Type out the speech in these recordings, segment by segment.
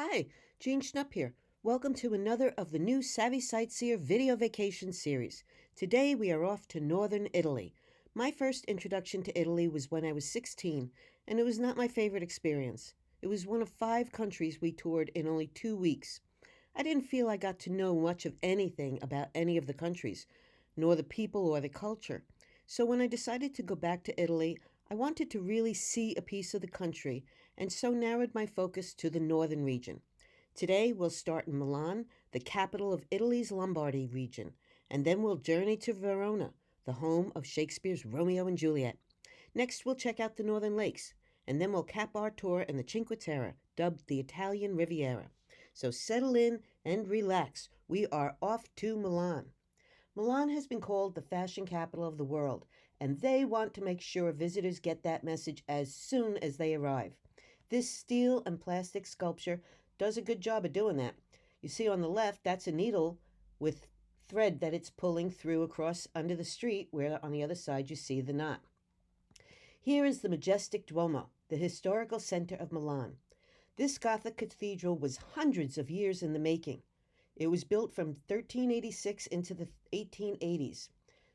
Hi, Jean Schnupp here. Welcome to another of the new Savvy Sightseer video vacation series. Today we are off to northern Italy. My first introduction to Italy was when I was 16, and it was not my favorite experience. It was one of 5 countries we toured in only 2 weeks. I didn't feel I got to know much of anything about any of the countries, nor the people or the culture. So when I decided to go back to Italy, I wanted to really see a piece of the country, and so narrowed my focus to the northern region. Today we'll start in Milan, the capital of Italy's Lombardy region, and then we'll journey to Verona, the home of Shakespeare's Romeo and Juliet. Next we'll check out the northern lakes, and then we'll cap our tour in the Cinque Terre, dubbed the Italian Riviera. So settle in and relax. We are off to Milan. Milan has been called the fashion capital of the world, and they want to make sure visitors get that message as soon as they arrive. This steel and plastic sculpture does a good job of doing that. You see on the left, that's a needle with thread that it's pulling through across under the street, where on the other side you see the knot. Here is the majestic Duomo, the historical center of Milan. This Gothic cathedral was hundreds of years in the making. It was built from 1386 into the 1880s,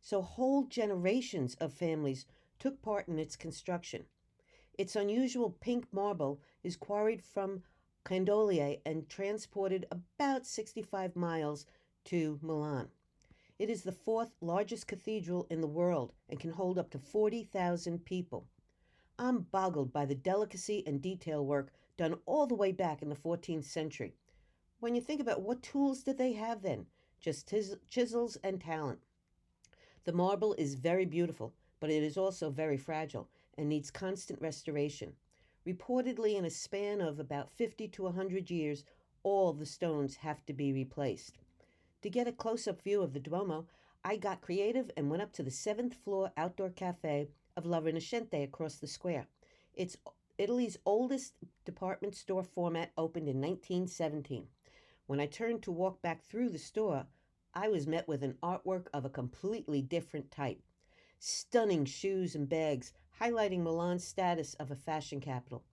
so whole generations of families took part in its construction. Its unusual pink marble is quarried from Candolia and transported about 65 miles to Milan. It is the 4th largest cathedral in the world and can hold up to 40,000 people. I'm boggled by the delicacy and detail work done all the way back in the 14th century. When you think about what tools did they have then? Just chisels and talent. The marble is very beautiful, but it is also very fragile and needs constant restoration. Reportedly, in a span of about 50 to 100 years, all the stones have to be replaced. To get a close-up view of the Duomo, I got creative and went up to the 7th floor outdoor cafe of La Rinascente across the square. It's Italy's oldest department store format, opened in 1917. When I turned to walk back through the store, I was met with an artwork of a completely different type. Stunning shoes and bags, highlighting Milan's status of a fashion capital.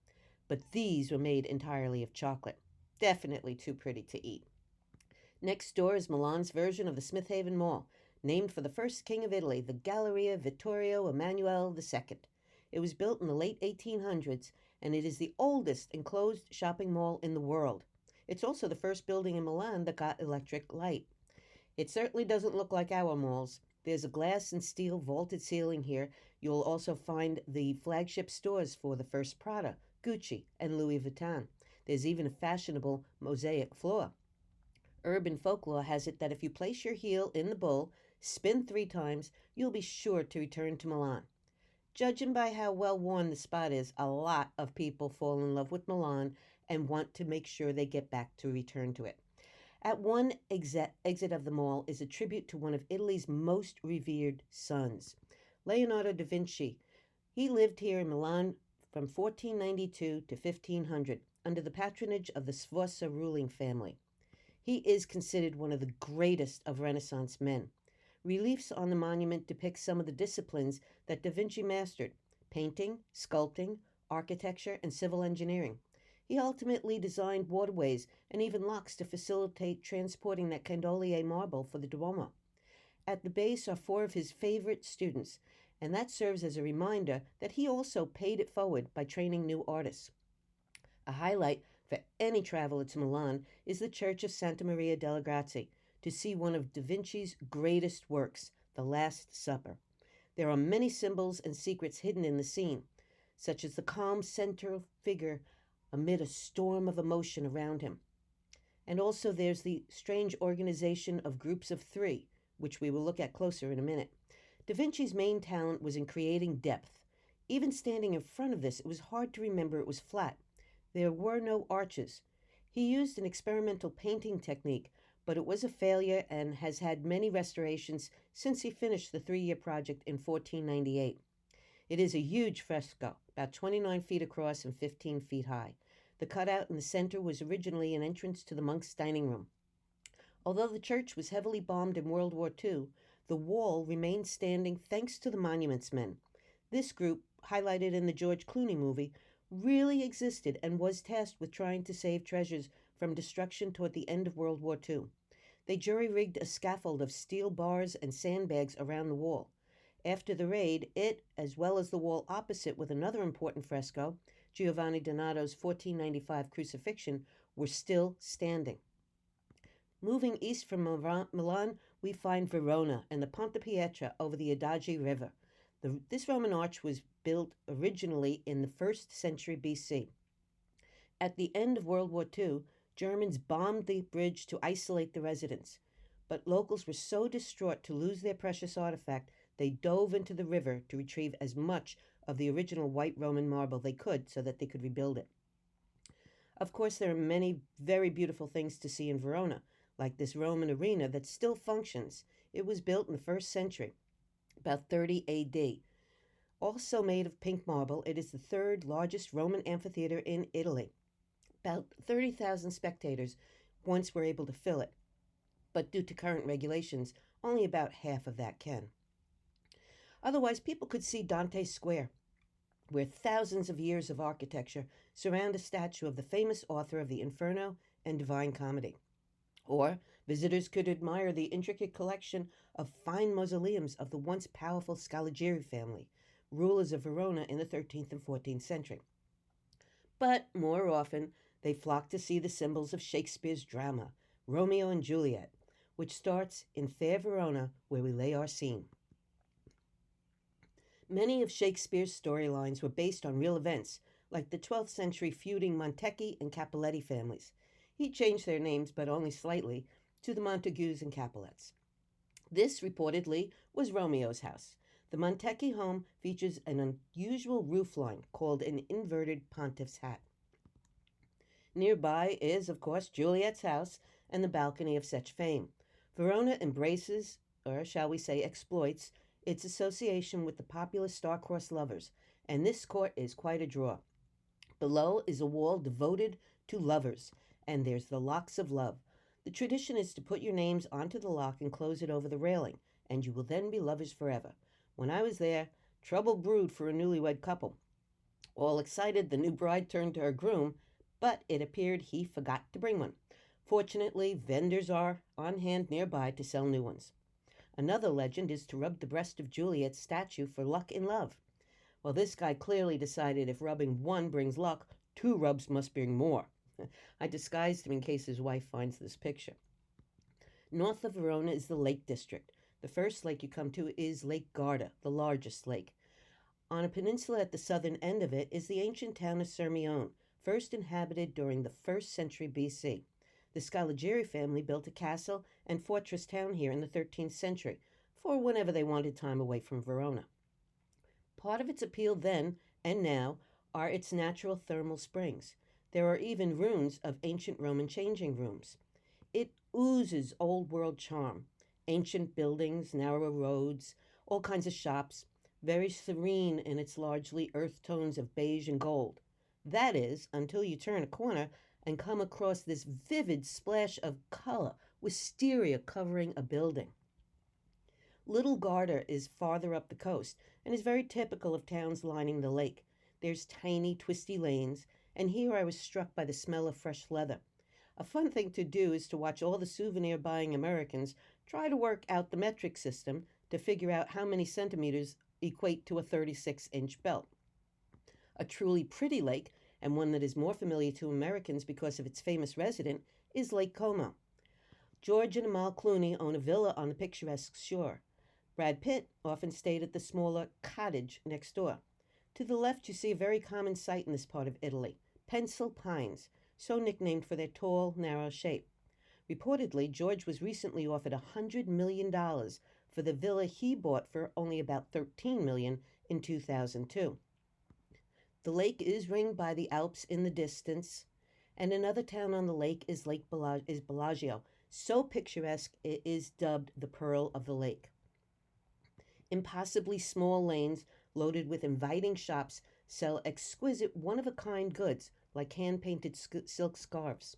But these were made entirely of chocolate. Definitely too pretty to eat. Next door is Milan's version of the Smith Haven Mall, named for the first king of Italy, the Galleria Vittorio Emanuele II. It was built in the late 1800s, and it is the oldest enclosed shopping mall in the world. It's also the first building in Milan that got electric light. It certainly doesn't look like our malls. There's a glass and steel vaulted ceiling here. You'll also find the flagship stores for the first Prada, Gucci, and Louis Vuitton. There's even a fashionable mosaic floor. Urban folklore has it that if you place your heel in the bowl, spin 3 times, you'll be sure to return to Milan. Judging by how well worn the spot is, a lot of people fall in love with Milan and want to make sure they get back to return to it. At one exit of the mall is a tribute to one of Italy's most revered sons, Leonardo da Vinci. He lived here in Milan from 1492 to 1500 under the patronage of the Sforza ruling family. He is considered one of the greatest of Renaissance men. Reliefs on the monument depict some of the disciplines that Da Vinci mastered: painting, sculpting, architecture, and civil engineering. He ultimately designed waterways and even locks to facilitate transporting that Candolia marble for the Duomo. At the base are 4 of his favorite students, and that serves as a reminder that he also paid it forward by training new artists. A highlight for any traveler to Milan is the Church of Santa Maria delle Grazie, to see one of Da Vinci's greatest works, The Last Supper. There are many symbols and secrets hidden in the scene, such as the calm central figure amid a storm of emotion around him. And also there's the strange organization of groups of 3, which we will look at closer in a minute. Da Vinci's main talent was in creating depth. Even standing in front of this, it was hard to remember it was flat. There were no arches. He used an experimental painting technique, but it was a failure and has had many restorations since he finished the 3-year project in 1498. It is a huge fresco, about 29 feet across and 15 feet high. The cutout in the center was originally an entrance to the monks' dining room. Although the church was heavily bombed in World War II, the wall remained standing thanks to the Monuments Men. This group, highlighted in the George Clooney movie, really existed and was tasked with trying to save treasures from destruction toward the end of World War II. They jury rigged a scaffold of steel bars and sandbags around the wall. After the raid, it, as well as the wall opposite with another important fresco, Giovanni Donato's 1495 Crucifixion, were still standing. Moving east from Milan, we find Verona and the Ponte Pietra over the Adige River. This Roman arch was built originally in the 1st century BC. At the end of World War II, Germans bombed the bridge to isolate the residents. But locals were so distraught to lose their precious artifact, they dove into the river to retrieve as much of the original white Roman marble they could so that they could rebuild it. Of course, there are many very beautiful things to see in Verona, like this Roman arena that still functions. It was built in the 1st century, about 30 AD. Also made of pink marble, it is the 3rd largest Roman amphitheater in Italy. About 30,000 spectators once were able to fill it, but due to current regulations, only about half of that can. Otherwise, people could see Dante's Square, where thousands of years of architecture surround a statue of the famous author of the Inferno and Divine Comedy. Or visitors could admire the intricate collection of fine mausoleums of the once powerful Scaligeri family, rulers of Verona in the 13th and 14th century. But more often, they flock to see the symbols of Shakespeare's drama, Romeo and Juliet, which starts in fair Verona, where we lay our scene. Many of Shakespeare's storylines were based on real events, like the 12th century feuding Montecchi and Capuletti families. He changed their names, but only slightly, to the Montagues and Capulets. This, reportedly, was Romeo's house. The Montecchi home features an unusual roofline called an inverted pontiff's hat. Nearby is, of course, Juliet's house and the balcony of such fame. Verona embraces, or shall we say exploits, its association with the popular star-crossed lovers, and this court is quite a draw. Below is a wall devoted to lovers, and there's the locks of love. The tradition is to put your names onto the lock and close it over the railing, and you will then be lovers forever. When I was there, trouble brewed for a newlywed couple. All excited, the new bride turned to her groom, but it appeared he forgot to bring one. Fortunately, vendors are on hand nearby to sell new ones. Another legend is to rub the breast of Juliet's statue for luck in love. Well, this guy clearly decided if rubbing one brings luck, 2 rubs must bring more. I disguised him in case his wife finds this picture. North of Verona is the Lake District. The first lake you come to is Lake Garda, the largest lake. On a peninsula at the southern end of it is the ancient town of Sirmione, first inhabited during the 1st century BC. The Scaligeri family built a castle and fortress town here in the 13th century, for whenever they wanted time away from Verona. Part of its appeal then, and now, are its natural thermal springs. There are even ruins of ancient Roman changing rooms. It oozes old-world charm. Ancient buildings, narrow roads, all kinds of shops, very serene in its largely earth tones of beige and gold. That is, until you turn a corner and come across this vivid splash of color, wisteria covering a building. Little Garda is farther up the coast and is very typical of towns lining the lake. There's tiny, twisty lanes, and here I was struck by the smell of fresh leather. A fun thing to do is to watch all the souvenir-buying Americans try to work out the metric system to figure out how many centimeters equate to a 36-inch belt. A truly pretty lake, and one that is more familiar to Americans because of its famous resident, is Lake Como. George and Amal Clooney own a villa on the picturesque shore. Brad Pitt often stayed at the smaller cottage next door. To the left, you see a very common sight in this part of Italy, pencil pines, so nicknamed for their tall, narrow shape. Reportedly, George was recently offered $100 million for the villa he bought for only about $13 million in 2002. The lake is ringed by the Alps in the distance, and another town on the lake is Bellagio, so picturesque it is dubbed the Pearl of the Lake. Impossibly small lanes loaded with inviting shops sell exquisite one-of-a-kind goods like hand-painted silk scarves.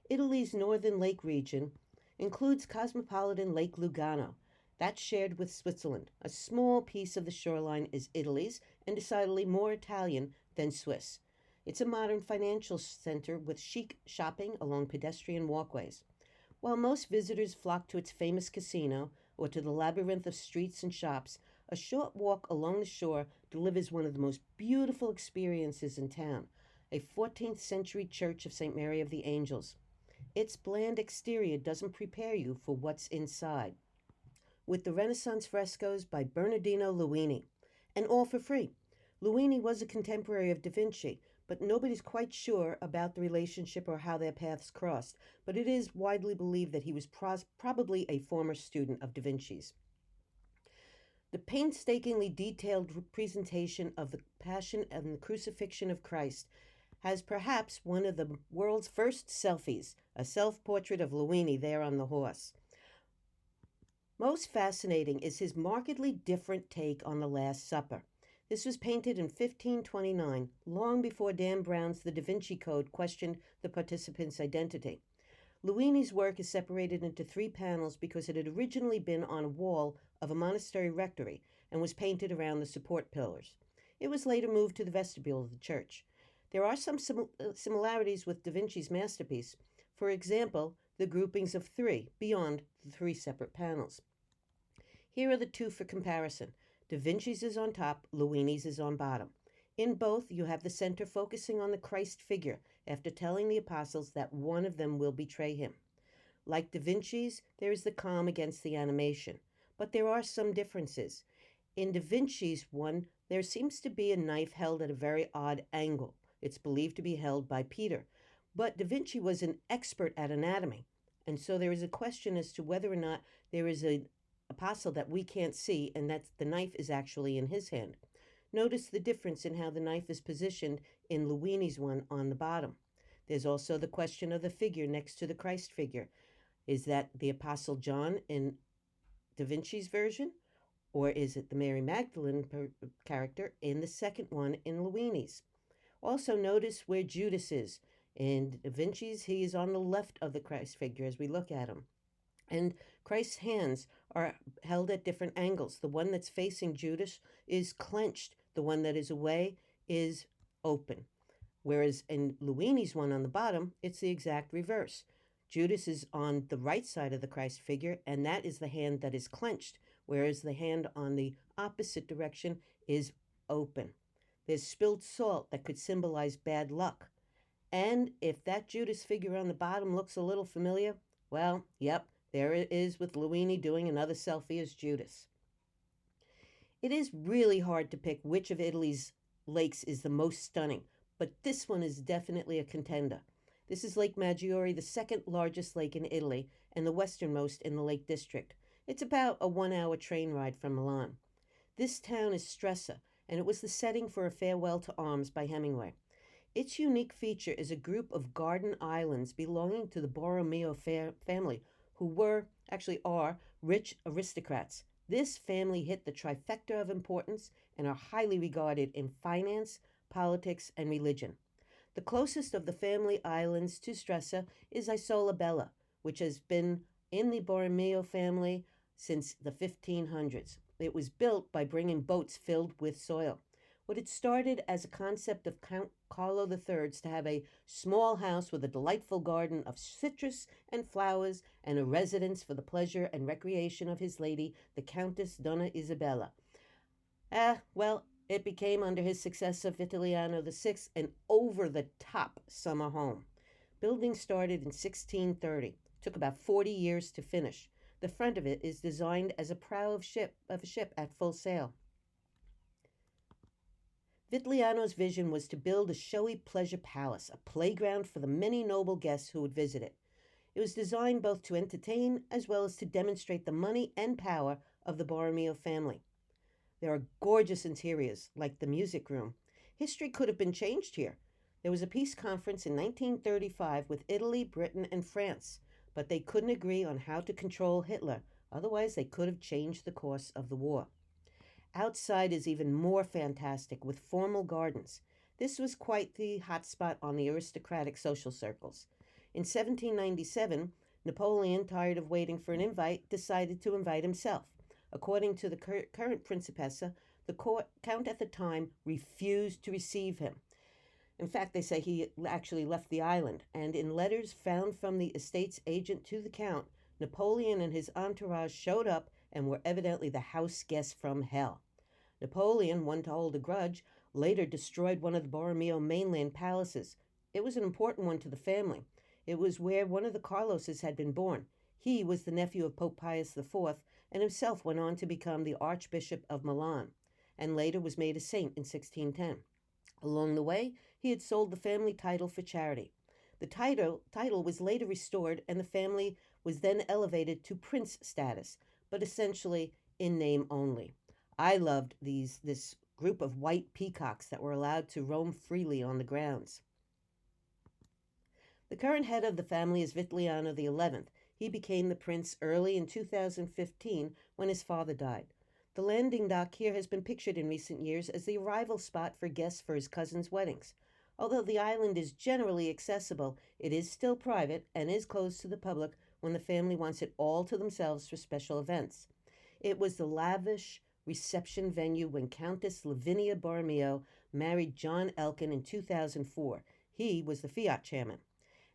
Italy's northern lake region includes cosmopolitan Lake Lugano, That's shared with Switzerland. A small piece of the shoreline is Italy's and decidedly more Italian than Swiss. It's a modern financial center with chic shopping along pedestrian walkways. While most visitors flock to its famous casino or to the labyrinth of streets and shops, a short walk along the shore delivers one of the most beautiful experiences in town, a 14th century church of St. Mary of the Angels. Its bland exterior doesn't prepare you for what's inside. With the Renaissance frescoes by Bernardino Luini, and all for free. Luini was a contemporary of Da Vinci, but nobody's quite sure about the relationship or how their paths crossed, but it is widely believed that he was probably a former student of Da Vinci's. The painstakingly detailed presentation of the Passion and the Crucifixion of Christ has perhaps one of the world's first selfies, a self-portrait of Luini there on the horse. Most fascinating is his markedly different take on the Last Supper. This was painted in 1529, long before Dan Brown's The Da Vinci Code questioned the participants' identity. Luini's work is separated into 3 panels because it had originally been on a wall of a monastery rectory and was painted around the support pillars. It was later moved to the vestibule of the church. There are some similarities with Da Vinci's masterpiece. For example, the groupings of 3 beyond the 3 separate panels. Here are the 2 for comparison. Da Vinci's is on top, Luini's is on bottom. In both, you have the center focusing on the Christ figure after telling the apostles that one of them will betray him. Like Da Vinci's, there is the calm against the animation, but there are some differences. In Da Vinci's one, there seems to be a knife held at a very odd angle. It's believed to be held by Pietra, but Da Vinci was an expert at anatomy, and so there is a question as to whether or not there is an apostle that we can't see and that the knife is actually in his hand. Notice the difference in how the knife is positioned in Luini's one on the bottom. There's also the question of the figure next to the Christ figure. Is that the Apostle John in Da Vinci's version, or is it the Mary Magdalene character in the second one in Luini's? Also notice where Judas is. In Da Vinci's, he is on the left of the Christ figure as we look at him. And Christ's hands are held at different angles. The one that's facing Judas is clenched. The one that is away is open. Whereas in Luini's one on the bottom, it's the exact reverse. Judas is on the right side of the Christ figure, and that is the hand that is clenched, whereas the hand on the opposite direction is open. There's spilled salt that could symbolize bad luck. And if that Judas figure on the bottom looks a little familiar, well, yep, there it is with Luini doing another selfie as Judas. It is really hard to pick which of Italy's lakes is the most stunning, but this one is definitely a contender. This is Lake Maggiore, the second largest lake in Italy and the westernmost in the Lake District. It's about a 1-hour train ride from Milan. This town is Stresa, and it was the setting for A Farewell to Arms by Hemingway. Its unique feature is a group of garden islands belonging to the Borromeo family, who are rich aristocrats. This family hit the trifecta of importance and are highly regarded in finance, politics, and religion. The closest of the family islands to Stresa is Isola Bella, which has been in the Borromeo family since the 1500s. It was built by bringing boats filled with soil. What had started as a concept of Count Carlo III's to have a small house with a delightful garden of citrus and flowers and a residence for the pleasure and recreation of his lady, the Countess Donna Isabella. It became under his successor Vitaliano VI an over-the-top summer home. Building started in 1630. Took about 40 years to finish. The front of it is designed as a prow of a ship at full sail. Vitaliano's vision was to build a showy pleasure palace, a playground for the many noble guests who would visit it. It was designed both to entertain as well as to demonstrate the money and power of the Borromeo family. There are gorgeous interiors, like the music room. History could have been changed here. There was a peace conference in 1935 with Italy, Britain, and France, but they couldn't agree on how to control Hitler. Otherwise, they could have changed the course of the war. Outside is even more fantastic, with formal gardens. This was quite the hotspot on the aristocratic social circles. In 1797, Napoleon, tired of waiting for an invite, decided to invite himself. According to the current Principessa, the count at the time refused to receive him. In fact, they say he actually left the island, and in letters found from the estate's agent to the count, Napoleon and his entourage showed up and were evidently the house guests from hell. Napoleon, one to hold a grudge, later destroyed one of the Borromeo mainland palaces. It was an important one to the family. It was where one of the Carloses had been born. He was the nephew of Pope Pius IV, and himself went on to become the Archbishop of Milan, and later was made a saint in 1610. Along the way, he had sold the family title for charity. The title was later restored, and the family was then elevated to prince status, but essentially in name only. I loved this group of white peacocks that were allowed to roam freely on the grounds. The current head of the family is Vitaliano XI. He became the prince early in 2015 when his father died. The landing dock here has been pictured in recent years as the arrival spot for guests for his cousins' weddings. Although the island is generally accessible, it is still private and is closed to the public when the family wants it all to themselves for special events. It was the lavish reception venue when Countess Lavinia Borromeo married John Elkin in 2004. He was the Fiat chairman.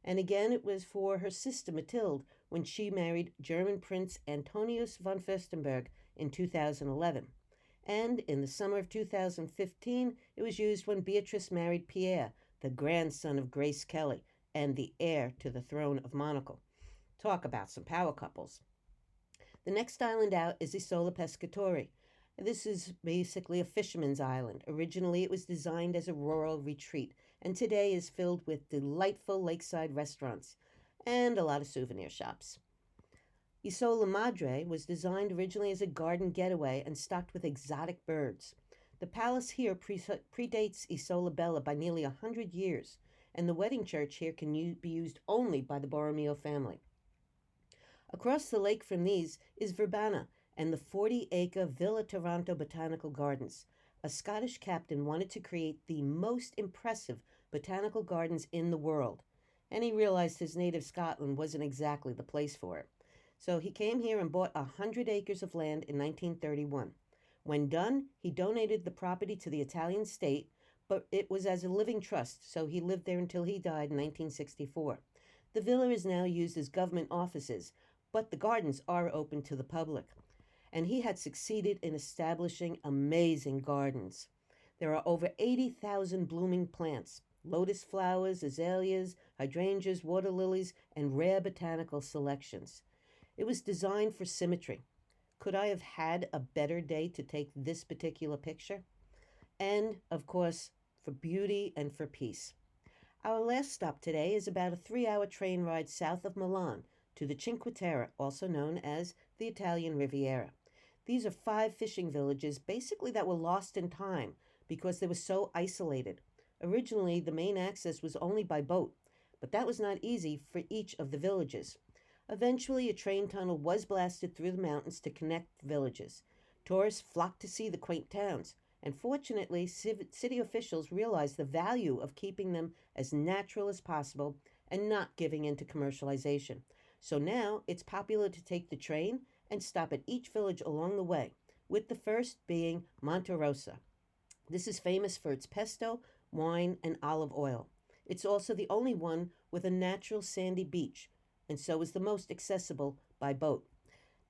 And again, it was for her sister Mathilde when she married German Prince Antonius von Fürstenberg in 2011. And in the summer of 2015, it was used when Beatrice married Pierre, the grandson of Grace Kelly and the heir to the throne of Monaco. Talk about some power couples. The next island out is Isola Pescatore. This is basically a fisherman's island. Originally, it was designed as a rural retreat, and today is filled with delightful lakeside restaurants and a lot of souvenir shops. Isola Madre was designed originally as a garden getaway and stocked with exotic birds. The palace here predates Isola Bella by nearly 100 years, and the wedding church here can be used only by the Borromeo family. Across the lake from these is Verona and the 40-acre Villa Taranto Botanical Gardens. A Scottish captain wanted to create the most impressive botanical gardens in the world, and he realized his native Scotland wasn't exactly the place for it. So he came here and bought 100 acres of land in 1931. When done, he donated the property to the Italian state, but it was as a living trust, so he lived there until he died in 1964. The villa is now used as government offices, but the gardens are open to the public. And he had succeeded in establishing amazing gardens. There are over 80,000 blooming plants, lotus flowers, azaleas, hydrangeas, water lilies, and rare botanical selections. It was designed for symmetry. Could I have had a better day to take this particular picture? And, of course, for beauty and for peace. Our last stop today is about a 3-hour train ride south of Milan to the Cinque Terre, also known as the Italian Riviera. These are 5 fishing villages, basically that were lost in time because they were so isolated. Originally, the main access was only by boat, but that was not easy for each of the villages. Eventually, a train tunnel was blasted through the mountains to connect the villages. Tourists flocked to see the quaint towns, and fortunately, city officials realized the value of keeping them as natural as possible and not giving in to commercialization. So now, it's popular to take the train and stop at each village along the way, with the first being Monterosa. This is famous for its pesto, wine, and olive oil. It's also the only one with a natural sandy beach, and so is the most accessible by boat.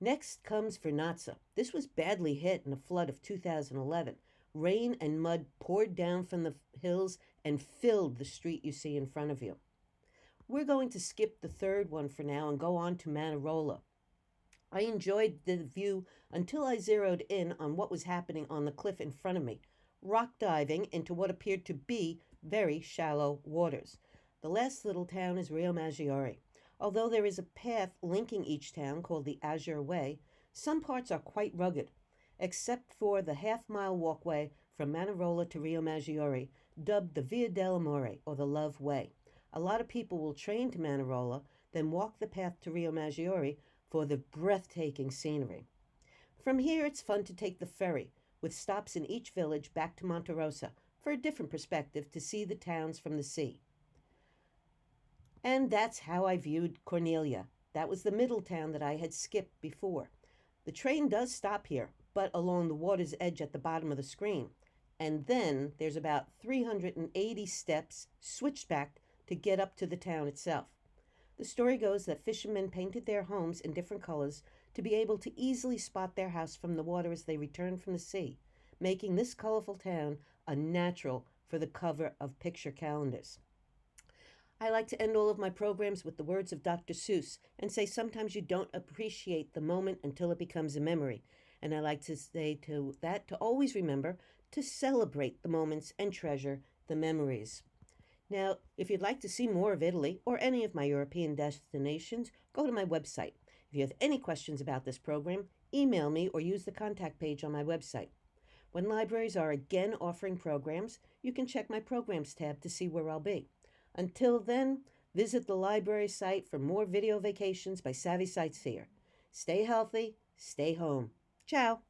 Next comes Vernazza. This was badly hit in a flood of 2011. Rain and mud poured down from the hills and filled the street you see in front of you. We're going to skip the third one for now and go on to Monterosa. I enjoyed the view until I zeroed in on what was happening on the cliff in front of me, rock diving into what appeared to be very shallow waters. The last little town is Rio Magiari. Although there is a path linking each town called the Azure Way, some parts are quite rugged, except for the half-mile walkway from Monterosa to Rio Maggiore, dubbed the Via dell'Amore, or the Love Way. A lot of people will train to Monterosa, then walk the path to Rio Maggiore for the breathtaking scenery. From here, it's fun to take the ferry, with stops in each village back to Monterosa for a different perspective to see the towns from the sea. And that's how I viewed Cornelia. That was the middle town that I had skipped before. The train does stop here, but along the water's edge at the bottom of the screen. And then there's about 380 steps switchback to get up to the town itself. The story goes that fishermen painted their homes in different colors to be able to easily spot their house from the water as they returned from the sea, making this colorful town a natural for the cover of picture calendars. I like to end all of my programs with the words of Dr. Seuss and say sometimes you don't appreciate the moment until it becomes a memory. And I like to say to that to always remember to celebrate the moments and treasure the memories. Now, if you'd like to see more of Italy or any of my European destinations, go to my website. If you have any questions about this program, email me or use the contact page on my website. When libraries are again offering programs, you can check my programs tab to see where I'll be. Until then, visit the library site for more video vacations by Savvy Sightseer. Stay healthy, stay home. Ciao.